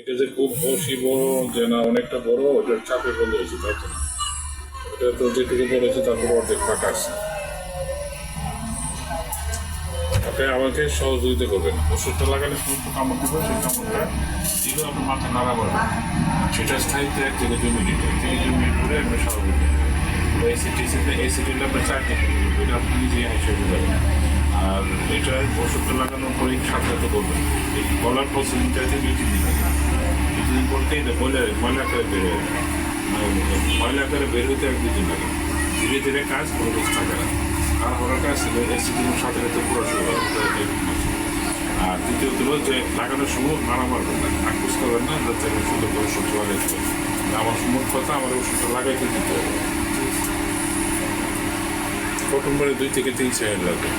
এটা যে খুব বেশি বড় যে না অনেকটা বড়, ওটার চাপে বন্ধ হয়েছে, তাই তো না? এটা তো যেটুকু বড় হয়েছে তারপর অর্ধেক ফাঁকা আছে। আপনি আমাকে সহযোগিতা করবেন, ওষুধটা লাগালে সমস্ত কামড় দেবে, সেই কামড়টা দিলেও আপনার মাথা নাড়া পারবে, সেটা স্থায়িত্ব 1 থেকে 2 মিনিট, 1 থেকে 2 মিনিট ধরে আপনি স্বাভাবিক এসিটিতে আপনার 4 থেকে এটা আপনি নিজে হিসেবে যাবেন। আর এটার ওষুধটা লাগানোর পরেই সাথে সাথে বলবেন, এই গলার প্রসেসিংটাতে 2-3 দিন লাগে, 2-3 দিন পরতেই এটা ময়লা আকারে বের হয়ে যায়, ময়লা আকারে বের হইতে 1-2 দিন লাগে। ধীরে ধীরে কাজ কোনো বেশ থাকে না, আর হওয়ার কাজ এসিটির সাথে সাথে পুরো শুরু হয়। আর দ্বিতীয়ত হলো যে লাগানোর সময় মারা মারবেন না, নাকুচ করবেন না, যাতে সুন্দর করে ওষুধ লাগাইতে হবে। আমার মোট কথা, আমার ওষুধটা লাগাইতে দিতে হবে। প্রথম বারে 2 থেকে 3 সেকেন্ড লাগবে।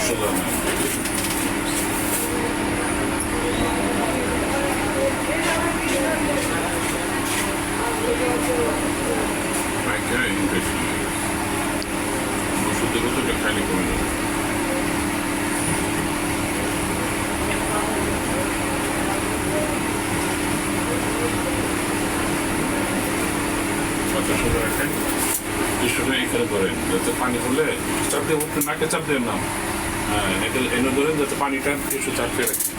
সোজা না। পায়খানা ইনফেকশন হয়ে গেছে, ওষুধের ওষুধটা খালি কমে যাবে। মাথা সোজা রাখেন, টিস্যুটা এখানে ধরেন, যাতে পানি হলে চাপ দিয়ে উঠতে, নাকে চাপ দেন না, হ্যাঁ এনে ধরেন যাতে পানিটা টিস্যু চাপতে রাখেন।